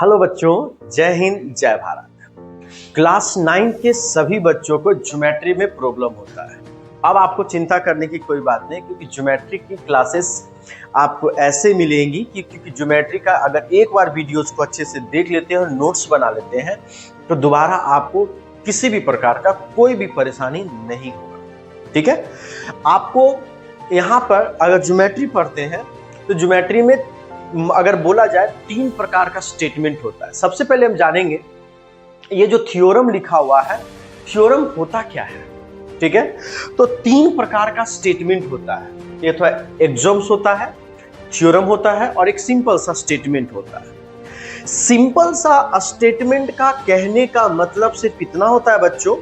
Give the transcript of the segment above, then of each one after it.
Hello बच्चों, जय हिंद जय भारत। क्लास 9 के सभी बच्चों को ज्योमेट्री में प्रॉब्लम होता है। अब आपको चिंता करने की कोई बात नहीं, क्योंकि ज्योमेट्री की क्लासेस आपको ऐसे मिलेंगी क्योंकि ज्योमेट्री का अगर एक बार वीडियोस को अच्छे से देख लेते हैं और नोट्स बना लेते हैं तो दोबारा आपको किसी भी प्रकार का कोई भी परेशानी नहीं होगा। ठीक है, आपको यहाँ पर अगर ज्योमेट्री पढ़ते हैं तो ज्योमेट्री में अगर बोला जाए 3 प्रकार का स्टेटमेंट होता है। सबसे पहले हम जानेंगे ये जो थ्योरम लिखा हुआ है, थ्योरम होता क्या है। ठीक है, तो 3 प्रकार का स्टेटमेंट होता है। ये तो एक्सम्स होता है, थ्योरम होता है और एक सिंपल सा स्टेटमेंट होता है। सिंपल सा स्टेटमेंट का कहने का मतलब सिर्फ इतना होता है बच्चों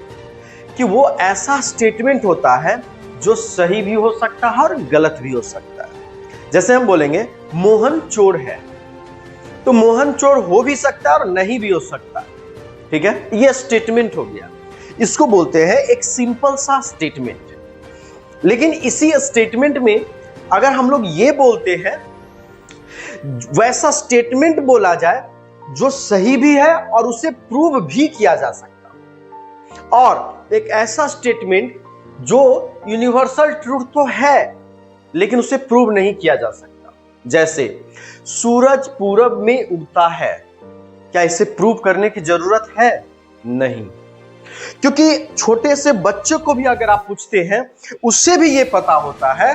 कि वो ऐसा स्टेटमेंट होता है जो सही भी हो सकता है और गलत भी हो सकता है। जैसे हम बोलेंगे मोहन चोर है, तो मोहन चोर हो भी सकता है और नहीं भी हो सकता। ठीक है, ये स्टेटमेंट हो गया, इसको बोलते हैं एक सिंपल सा स्टेटमेंट। लेकिन इसी स्टेटमेंट में अगर हम लोग ये बोलते हैं वैसा स्टेटमेंट बोला जाए जो सही भी है और उसे प्रूव भी किया जा सकता, और एक ऐसा स्टेटमेंट जो यूनिवर्सल ट्रूथ तो है लेकिन उसे प्रूव नहीं किया जा सकता। जैसे सूरज पूरब में उगता है, क्या इसे प्रूव करने की जरूरत है? नहीं, क्योंकि छोटे से बच्चे को भी अगर आप पूछते हैं उससे भी ये पता होता है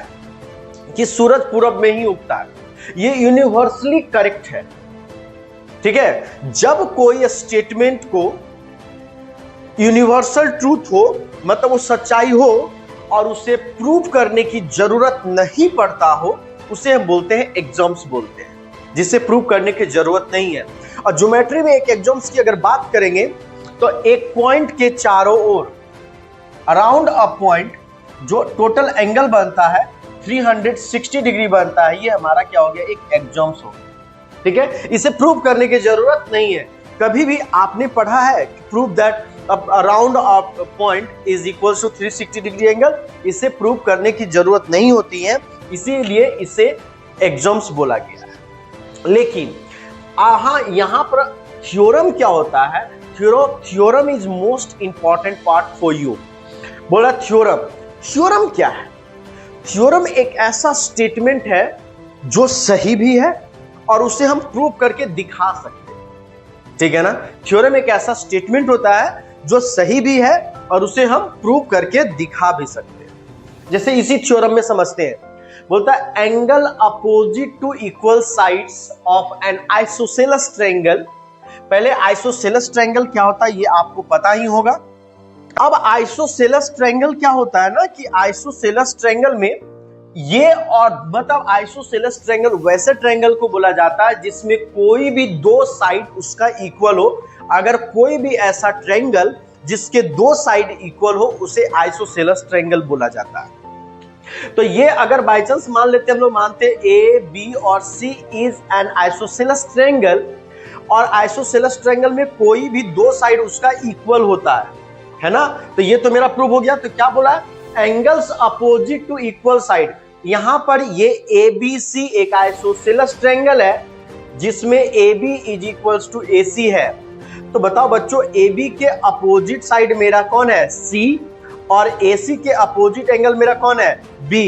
कि सूरज पूरब में ही उगता है। ये यूनिवर्सली करेक्ट है। ठीक है, जब कोई स्टेटमेंट को यूनिवर्सल ट्रूथ हो, मतलब वो सच्चाई हो और उसे प्रूव करने की जरूरत नहीं पड़ता हो, उसे हम बोलते हैं एक्सम्स बोलते हैं, जिसे प्रूव करने की जरूरत नहीं है। और ज्योमेट्री में एक एक्सम्स की अगर बात करेंगे तो एक पॉइंट के चारों ओर अराउंड अ पॉइंट जो टोटल एंगल बनता है 360 डिग्री बनता है, ये हमारा क्या हो गया, एक एक्सम्स हो गया। ठीक है, इसे प्रूव करने की जरूरत नहीं है। कभी भी आपने पढ़ा है prove that around a point is equal to 360 degree angle? इसे प्रूव करने की जरूरत नहीं होती है, इसीलिए इसे एक्सम्स बोला गया है। लेकिन यहां पर थ्योरम क्या होता है? Theorem is most important part for you. बोला थ्योरम क्या है? थ्योरम एक ऐसा स्टेटमेंट है जो सही भी है और उसे हम प्रूव करके दिखा सकते हैं। ठीक है ना, थ्योरम एक ऐसा स्टेटमेंट होता है जो सही भी है और उसे हम प्रूव करके दिखा भी सकते हैं। जैसे इसी थ्योरम में समझते हैं, बोलता है angle opposite to equal sides of an isosceles triangle. पहले आइसोसेलेस ट्रायंगल क्या होता है ये आपको पता ही होगा। अब आइसोसेलेस ट्रायंगल क्या होता है ना, कि आइसोसेलेस ट्रायंगल में ये और मतलब आइसोसेलेस ट्रायंगल वैसे ट्रायंगल को बोला जाता है जिसमें कोई भी 2 साइड उसका इक्वल हो। अगर कोई भी ऐसा ट्रायंगल जिसके 2 साइड इक्वल हो उसे आइसोसेलेस ट्रायंगल बोला जाता है। तो ये अगर बाय चांस मान लेते हम लोग मानते ए बी और सी इज एन आइसोसेलेस ट्रायंगल, और आइसोसेलेस ट्रायंगल में कोई भी 2 साइड उसका इक्वल होता है ना, तो ये तो मेरा प्रूव हो गया। तो क्या बोला, angles opposite to equal side. यहां पर ये ABC एक आइसोसेलेस ट्रायंगल है जिसमें AB is equals to AC है। तो बताओ बच्चों, AB के अपोजिट साइड मेरा कौन है? C, और AC के अपोजिट एंगल मेरा कौन है? B।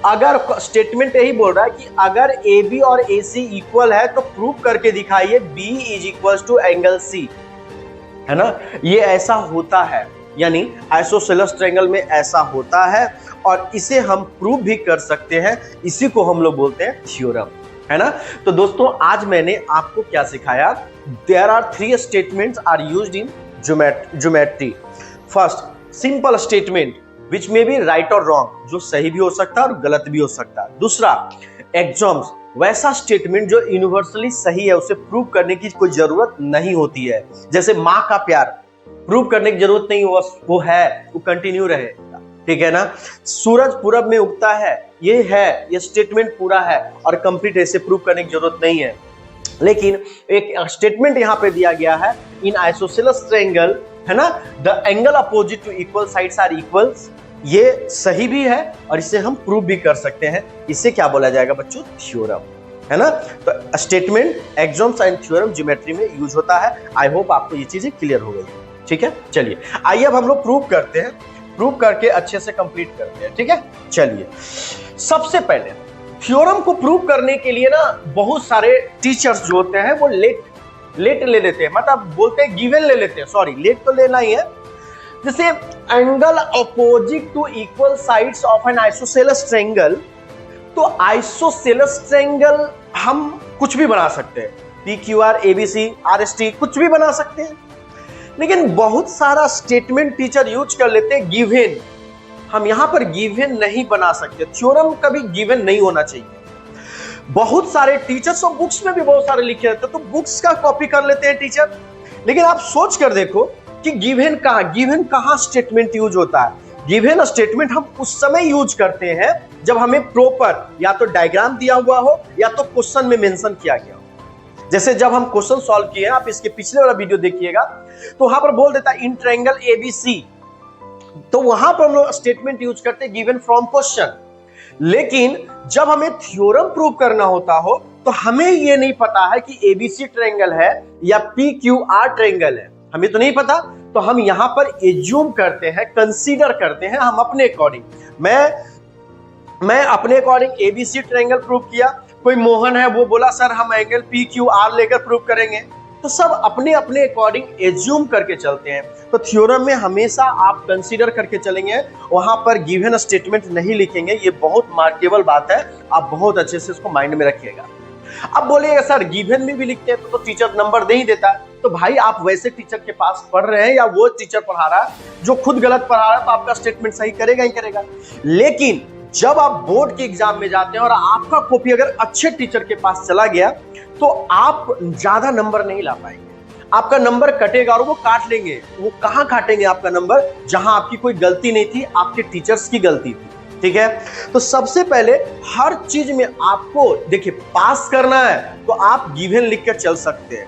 अगर स्टेटमेंट यही बोल रहा है कि अगर AB और AC इक्वल है तो प्रूव करके दिखाइए B is equals to angle C, है ना। ये ऐसा होता है, यानी आइसोसेलेस ट्रायंगल में ऐसा होता है और इसे हम प्रूव भी कर सकते हैं। इसी को हम लोग बोलते हैं थ्योरम, है ना। तो दोस्तों आज मैंने आपको क्या सिखाया? There are 3 statements are used in geometry. First, simple statement which may be right और रॉन्ग, जो सही भी हो सकता है और गलत भी हो सकता है। दूसरा, एक्सम्स, वैसा स्टेटमेंट जो यूनिवर्सली सही है, उसे प्रूव करने की कोई जरूरत नहीं होती है। जैसे माँ का प्यार, प्रूव करने की जरूरत नहीं, वो है, वो कंटिन्यू रहेगा। ठीक है ना। सूरज पूरब में उगता है, ये है, ये स्टेटमेंट पूरा है और कंप्लीट है, इसे प्रूव करने की जरूरत नहीं है। लेकिन एक स्टेटमेंट यहां पे दिया गया है, इन आइसोसेलेस ट्रायंगल, है ना, the angle opposite to equal sides are equals. ये सही भी है और इसे हम प्रूव भी कर सकते हैं। इसे क्या बोला जाएगा बच्चों? थ्योरम। है ना। तो स्टेटमेंट, एक्सॉम्स एंड थ्योरम ज्योमेट्री में यूज होता है। आई होप आपको ये चीजें क्लियर हो गई। ठीक है, चलिए आइए अब हम लोग प्रूव करते हैं, प्रूव करके अच्छे से कंप्लीट करते हैं। ठीक है, चलिए सबसे पहले थ्योरम को प्रूव करने के लिए ना बहुत सारे टीचर्स जो होते हैं वो लेट ले लेते हैं, मतलब बोलते हैं गिवन ले लेते हैं, सॉरी लेट तो लेना ही है। जैसे angle opposite to equal sides of an isosceles triangle, तो आइसोसेलेस ट्रायंगल हम कुछ भी बना सकते हैं, P Q R A B C R S T कुछ भी बना सकते हैं, लेकिन बहुत सारा स्टेटमेंट टीचर यूज कर लेते हैं गिवन। हम यहां पर गिवन नहीं बना सकते, थ्योरम कभी गिवन नहीं होना चाहिए। बहुत सारे टीचर्स और बुक्स में भी बहुत सारे लिखे रहते हैं, तो बुक्स का कॉपी कर लेते हैं टीचर, लेकिन आप सोच कर देखो कि गिवन कहां स्टेटमेंट यूज होता है। गिवन स्टेटमेंट हम उस समय यूज करते हैं जब हमें प्रॉपर या तो डायग्राम दिया हुआ हो या तो क्वेश्चन में मेंशन किया गया हो। जैसे जब हम क्वेश्चन सॉल्व किए हैं, आप इसके पिछले वाला वीडियो देखिएगा, तो वहां पर बोल देता है इन ट्रायंगल एबीसी, तो वहां पर हम लोग स्टेटमेंट यूज करते हैं गिवन फ्रॉम क्वेश्चन। लेकिन जब हमें थ्योरम प्रूव करना होता हो तो हमें यह नहीं पता है कि एबीसी ट्रायंगल है या पी क्यू आर ट्रायंगल है, हमें तो नहीं पता, तो हम यहां पर एज्यूम करते हैं, कंसीडर करते हैं हम अपने अकॉर्डिंग। मैं अपने अकॉर्डिंग एबीसी ट्रायंगल प्रूव किया, कोई मोहन है वो बोला सर हम एंगल पी क्यू आर लेकर प्रूव करेंगे, तो सब अपने अपने अकॉर्डिंग एज्यूम करके चलते हैं। तो थ्योरम में हमेशा आप कंसीडर करके चलेंगे, वहां पर गिवन स्टेटमेंट नहीं लिखेंगे, ये बहुत मार्केबल बात है, आप बहुत अच्छे से इसको माइंड में रखिएगा। अब बोलिएगा सर गिवन में भी लिखते हैं तो टीचर नंबर नहीं देता, तो भाई आप वैसे टीचर के पास पढ़ रहे हैं या वो टीचर पढ़ा रहा है जो खुद गलत पढ़ा रहा है, तो आपका स्टेटमेंट सही करेगा ही करेगा। लेकिन जब आप बोर्ड के एग्जाम में जाते हैं और आपका कॉपी अगर अच्छे टीचर के पास चला गया तो आप ज्यादा नंबर नहीं ला पाएंगे, आपका नंबर कटेगा और वो काट लेंगे। वो कहां काटेंगे आपका नंबर? जहां आपकी कोई गलती नहीं थी, आपके टीचर्स की गलती थी। ठीक है, तो सबसे पहले हर चीज में आपको देखिए पास करना है तो आप गिवन लिख कर चल सकते हैं,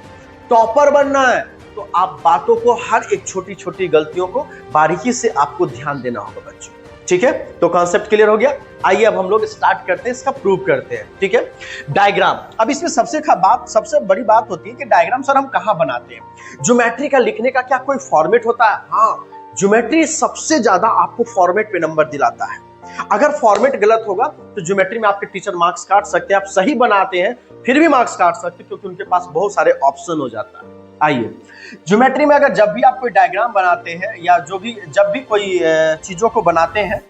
टॉपर बनना है तो आप बातों को हर एक छोटी छोटी गलतियों को बारीकी से आपको ध्यान देना होगा बच्चों। ठीक है, तो कॉन्सेप्ट क्लियर हो गया। आइए अब हम लोग स्टार्ट करते हैं, इसका प्रूव करते हैं। ठीक है, डायग्राम। अब इसमें सबसे बड़ी बात होती है कि डायग्राम सर हम कहां बनाते हैं? ज्योमेट्री का लिखने का क्या कोई फॉर्मेट होता है? हाँ, ज्योमेट्री सबसे ज्यादा आपको फॉर्मेट पे नंबर दिलाता है। अगर फॉर्मेट गलत होगा तो ज्योमेट्री में आपके टीचर मार्क्स काट सकते हैं, आप सही बनाते हैं फिर भी मार्क्स काट सकते हैं, क्योंकि उनके पास बहुत सारे ऑप्शन हो जाता है। आइए, ज्योमेट्री में अगर जब भी आप कोई डायग्राम बनाते हैं या जब भी कोई चीजों को बनाते हैं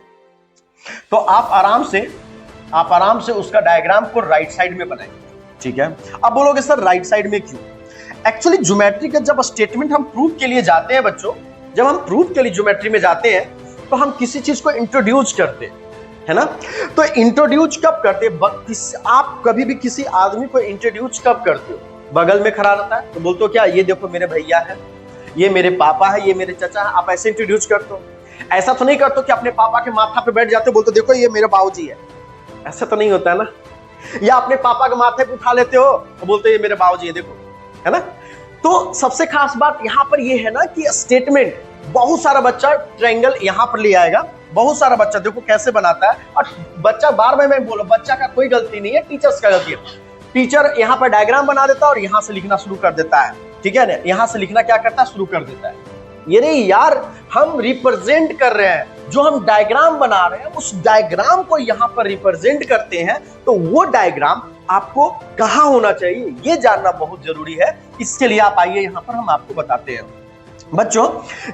तो आप आराम से उसका डायग्राम को राइट साइड में बनाएंगे। ठीक है, अब बोलोगे सर राइट साइड में क्यों? एक्चुअली ज्योमेट्री का जब स्टेटमेंट हम प्रूफ के लिए जाते हैं बच्चों, जब हम प्रूफ के लिए ज्योमेट्री में जाते हैं तो हम किसी चीज को इंट्रोड्यूस करते हैं, है ना। तो इंट्रोड्यूस कब करते हैं? आप कभी भी किसी आदमी को इंट्रोड्यूस कब करते हो? बगल में खड़ा रहता है तो बोलते हो क्या ये देखो मेरे भैया है, ये मेरे पापा है, ये मेरे चाचा है, आप ऐसे इंट्रोड्यूस करते हो। ऐसा तो नहीं करते हो कि अपने पापा के माथा पे बैठ जाते हो, बोलते हो देखो ये मेरे बाबूजी है, ऐसा तो नहीं होता है ना। या अपने पापा के माथे पे उठा लेते हो तो बोलते हो ये मेरे बाबूजी है, देखो, है ना। तो सबसे खास बात यहाँ पर ये है ना कि स्टेटमेंट, बहुत सारा बच्चा ट्रायंगल यहाँ पर ले आएगा, बहुत सारा बच्चा देखो कैसे बनाता है, और बच्चा बार बार मैं बोलो बच्चा का कोई गलती नहीं है, टीचर्स का गलती है। टीचर यहाँ पर डायग्राम बना देता है और यहाँ से लिखना शुरू कर देता है। ठीक है ना, यहाँ से लिखना क्या करता है, शुरू कर देता है। ये नहीं यार, हम रिप्रेजेंट कर रहे हैं, जो हम डायग्राम बना रहे हैं उस डायग्राम को यहाँ पर रिप्रेजेंट करते हैं, तो वो डायग्राम आपको कहाँ होना चाहिए ये जानना बहुत जरूरी है। इसके लिए आप आइए यहाँ पर हम आपको बताते हैं। बच्चों,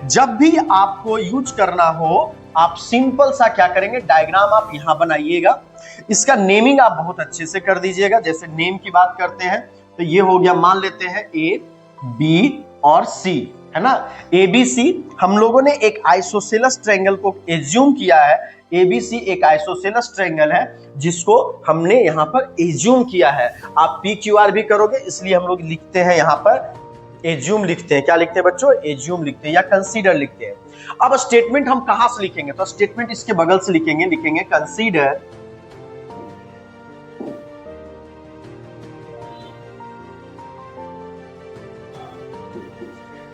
जब भी आपको यूज करना हो आप सिंपल सा क्या करेंगे, डायग्राम आप यहां बनाइएगा, इसका नेमिंग आप बहुत अच्छे से कर दीजिएगा। जैसे नेम की बात करते हैं तो ये हो गया, मान लेते हैं ए बी और सी, है ना। एबीसी हम लोगों ने एक आइसोसेलेस ट्रायंगल को एज्यूम किया है, एबीसी एक आइसोसेलेस ट्रायंगल है जिसको हमने यहाँ पर एज्यूम किया है। आप पी क्यू आर भी करोगे, इसलिए हम लोग लिखते हैं यहाँ पर एज्यूम लिखते हैं। क्या लिखते हैं बच्चों? एज्यूम लिखते हैं या कंसीडर लिखते हैं। अब स्टेटमेंट हम कहां से लिखेंगे? तो स्टेटमेंट इसके बगल से लिखेंगे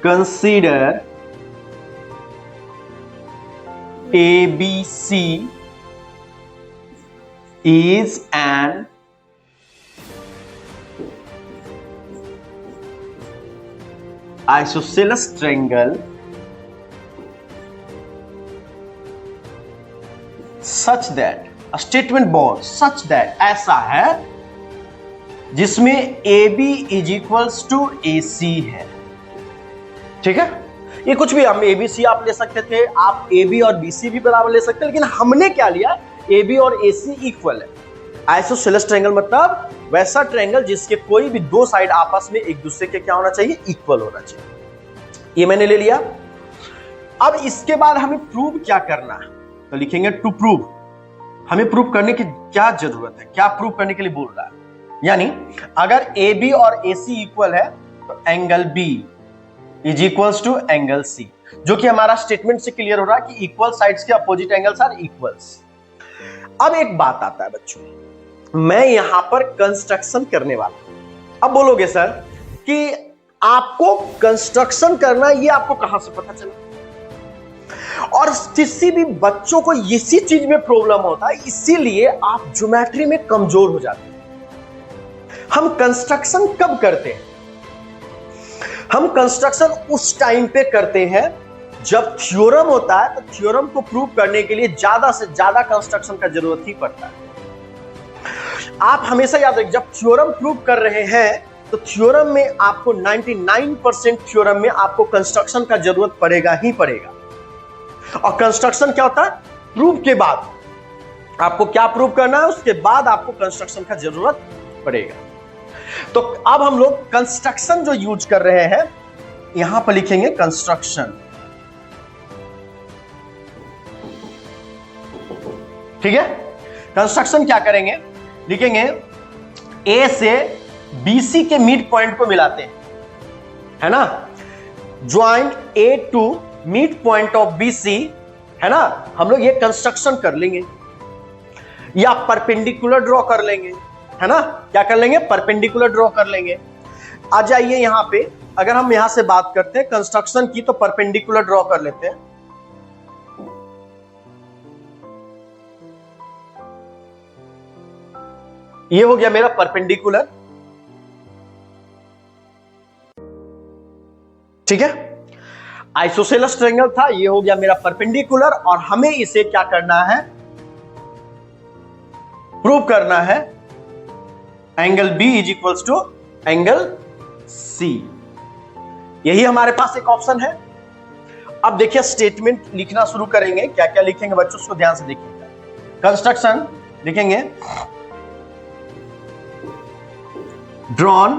consider ABC is an isosceles triangle such that, statement बोल सच दैट, ऐसा है जिसमें AB is equals to AC है। ठीक है, ये कुछ भी, हम ABC आप ले सकते थे, आप AB और BC भी बराबर ले सकते, लेकिन हमने क्या लिया, AB और AC इक्वल है। आइसोसेलेस ट्रायंगल मतलब वैसा ट्रायंगल जिसके कोई भी दो साइड आपस में एक दूसरे के क्या होना चाहिए, इक्वल होना चाहिए। ये मैंने ले लिया। अब इसके बाद हमें प्रूव क्या करना है, तो लिखेंगे टू प्रूव। हमें प्रूव करने की क्या जरूरत है, क्या प्रूव करने के लिए बोल रहा है, यानी अगर AB और AC इक्वल है तो angle B is equals to angle C, जो कि हमारा स्टेटमेंट से क्लियर हो रहा है कि इक्वल साइड्स के अपोजिट एंगल्स आर इक्वल्स। अब एक बात आता है बच्चों, मैं यहां पर कंस्ट्रक्शन करने वाला हूं। अब बोलोगे सर कि आपको कंस्ट्रक्शन करना, ये आपको कहां से पता चला? और किसी भी बच्चों को इसी चीज में प्रॉब्लम होता है, इसीलिए आप ज्योमेट्री में कमजोर हो जाते हैं। हम कंस्ट्रक्शन कब करते हैं? हम कंस्ट्रक्शन उस टाइम पे करते हैं जब थ्योरम होता है, तो थ्योरम को प्रूव करने के लिए ज्यादा से ज्यादा कंस्ट्रक्शन का जरूरत ही पड़ता है। आप हमेशा याद रखिए, जब थ्योरम प्रूव कर रहे हैं तो थ्योरम में आपको 99% थ्योरम में आपको कंस्ट्रक्शन का जरूरत पड़ेगा ही पड़ेगा। और कंस्ट्रक्शन क्या होता है, प्रूव के बाद आपको क्या प्रूव करना है, उसके बाद आपको कंस्ट्रक्शन का जरूरत पड़ेगा। तो अब हम लोग कंस्ट्रक्शन जो यूज कर रहे हैं, यहां पर लिखेंगे कंस्ट्रक्शन। ठीक है, कंस्ट्रक्शन क्या करेंगे, लिखेंगे A से BC के मिड पॉइंट को मिलाते हैं, है ना, join A to mid point of BC, है ना। हम लोग ये कंस्ट्रक्शन कर लेंगे या परपेंडिकुलर ड्रॉ कर लेंगे, है ना। क्या कर लेंगे, परपेंडिकुलर ड्रॉ कर लेंगे। आ जाइए यहां पे, अगर हम यहां से बात करते हैं कंस्ट्रक्शन की, तो परपेंडिकुलर ड्रॉ कर लेते हैं। ये हो गया मेरा परपेंडिकुलर, ठीक है। आइसोसेलेस ट्रायंगल था, ये हो गया मेरा परपेंडिकुलर, और हमें इसे क्या करना है, प्रूव करना है angle B is equals to angle C। यही हमारे पास एक ऑप्शन है। अब देखिए स्टेटमेंट लिखना शुरू करेंगे, क्या क्या लिखेंगे बच्चों, उसको ध्यान से देखिएगा। कंस्ट्रक्शन लिखेंगे, drawn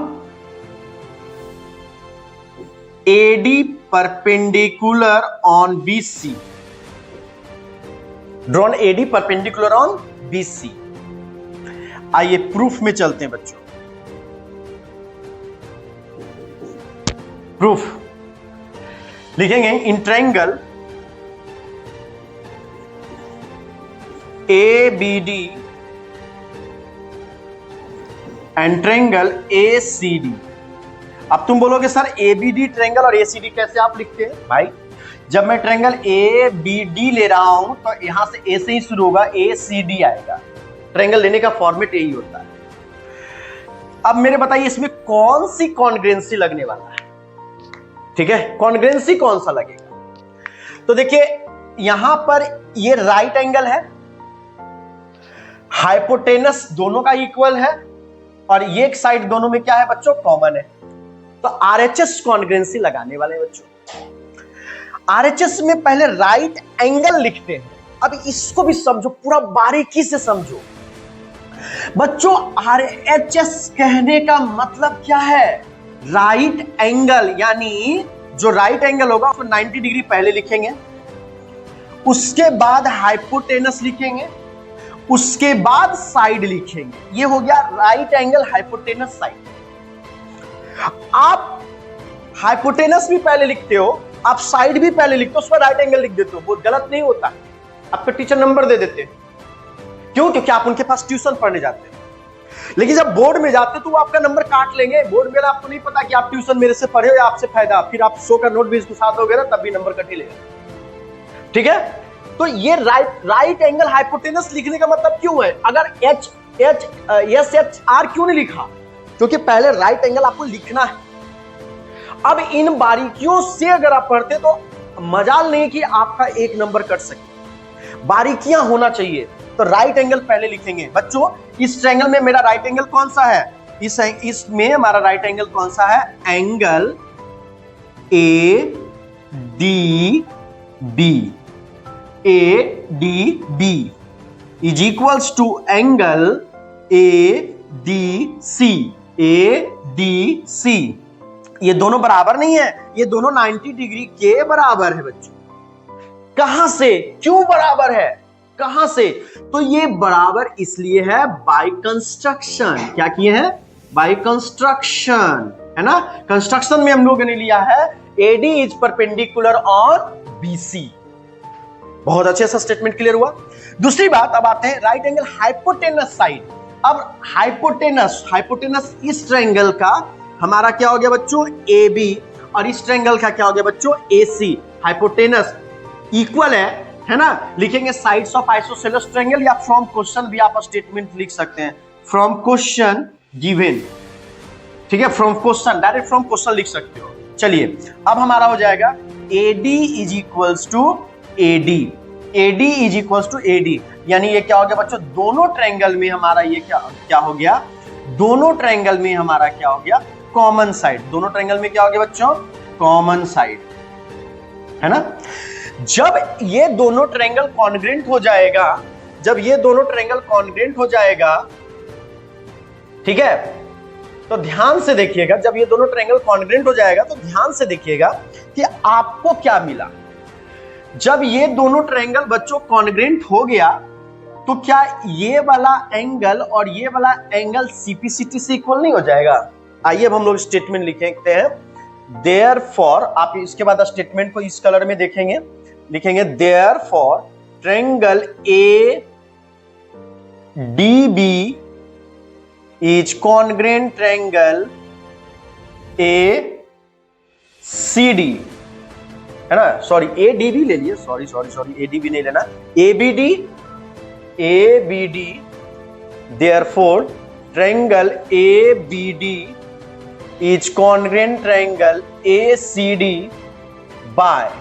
AD perpendicular on BC, drawn AD perpendicular on BC। आइए प्रूफ में चलते हैं बच्चों। प्रूफ लिखेंगे, in triangle ABD and triangle ACD। अब तुम बोलोगे सर ABD ट्रायंगल और ACD कैसे आप लिखते हैं? भाई जब मैं ट्रायंगल ABD ले रहा हूं तो यहां से A से ही शुरू होगा, ACD आएगा। ट्रायंगल लेने का फॉर्मेट यही होता है। अब मेरे बताइए इसमें कौन सी कॉन्ग्रुएंसी लगने वाला है? ठीक है, कॉन्ग्रुएंसी कौन सा लगेगा? तो देखिए यहां पर ये राइट एंगल है, हाइपोटेनस दोनों का इक्वल है, और ये एक साइड दोनों में क्या है बच्चों, कॉमन है। तो RHS कॉन्ग्रुएंसी लगाने वाले हैं बच्चों। RHS में पहले राइट एंगल लिखते हैं। अब इसको भी समझो, पूरा बारीकी से समझो बच्चों। RHS कहने का मतलब क्या है, राइट एंगल, यानी जो राइट एंगल होगा उसको 90 डिग्री पहले लिखेंगे, उसके बाद हाइपोटेनस लिखेंगे, उसके बाद साइड लिखेंगे। ये हो गया राइट एंगल हाइपोटेनस साइड। आप हाइपोटेनस भी पहले लिखते हो, आप साइड भी पहले लिखते हो, उस पर राइट एंगल लिख देते हो, वो गलत नहीं होता। आपका टीचर नंबर दे देते हैं, क्यों? क्योंकि आप उनके पास ट्यूशन पढ़ने जाते हैं। लेकिन जब बोर्ड में जाते तो वो आपका नंबर काट लेंगे। बोर्ड में आपको नहीं पता कि आप ट्यूशन मेरे से पढ़े हो या आपसे फायदा, फिर आप 100 का नोट भी इसके साथ दोगे ना तब भी नंबर कट ही लेगा। ठीक है, तो ये राइट एंगल हाइपोटेनस लिखने का मतलब क्यों है? अगर SHR क्यों नहीं लिखा? क्योंकि पहले राइट एंगल आपको लिखना है। अब इन बारीकियों से अगर आप पढ़ते तो मजाल नहीं कि आपका 1 नंबर कट सके, बारीकियां होना चाहिए। तो राइट एंगल पहले लिखेंगे बच्चों। इस ट्रायंगल में मेरा राइट एंगल कौन सा है? इसमें हमारा राइट एंगल कौन सा है? Angle A D B. A D B is equals to angle A D C. A D C ये दोनों बराबर नहीं है, ये दोनों 90 डिग्री के बराबर है बच्चों। कहां से, क्यों बराबर है, कहां से? तो ये बराबर इसलिए है बाय कंस्ट्रक्शन। क्या किए हैं? बाय कंस्ट्रक्शन, है ना। कंस्ट्रक्शन में हम लोगों ने लिया है AD is perpendicular on BC। बहुत अच्छे से स्टेटमेंट क्लियर हुआ। दूसरी बात, अब आते हैं राइट एंगल हाइपोटेनस साइड। अब हाइपोटेनस इस ट्रायंगल का हमारा क्या हो गया बच्चों? AB, और इस ट्रायंगल का क्या हो गया बच्चों? AC। हाइपोटेनस इक्वल है ना। लिखेंगे साइड्स ऑफ आइसोसेलेस ट्रायंगल, या फ्रॉम क्वेश्चन भी आप स्टेटमेंट लिख सकते हैं। फ्रॉम क्वेश्चन गिवन, ठीक है, from question, direct from question लिख सकते हो। चलिए अब हमारा हो जाएगा AD is equals to AD। AD is equals to AD, यानी ये क्या हो गया बच्चों? दोनों ट्रायंगल में हमारा ये क्या हो गया? दोनों ट्रायंगल में हमारा क्या हो गया? Common side. दोनों ट्रायंगल में क्या हो गया बच्चों? कॉमन साइड, है ना। जब ये दोनों ट्रायंगल कॉन्ग्रुएंट हो जाएगा, जब ये दोनों ट्रायंगल कॉन्ग्रुएंट हो जाएगा, ठीक है, तो ध्यान से देखिएगा। जब ये दोनों ट्रायंगल कॉन्ग्रुएंट हो जाएगा तो ध्यान से देखिएगा कि आपको क्या मिला। जब ये दोनों ट्रायंगल बच्चों कॉन्ग्रुएंट हो गया तो क्या ये वाला एंगल और ये वाला एंगल CPCT से इक्वल नहीं हो जाएगा? आइए अब हम लोग स्टेटमेंट लिखते हैं। देयरफॉर, आप इसके बाद स्टेटमेंट को इस कलर में देखेंगे, लिखेंगे therefore triangle ADB is congruent triangle ACD, है ना। सॉरी ADB ले लिए, सॉरी ADB नहीं लेना, ABD। Therefore triangle ABD is congruent triangle ACD bye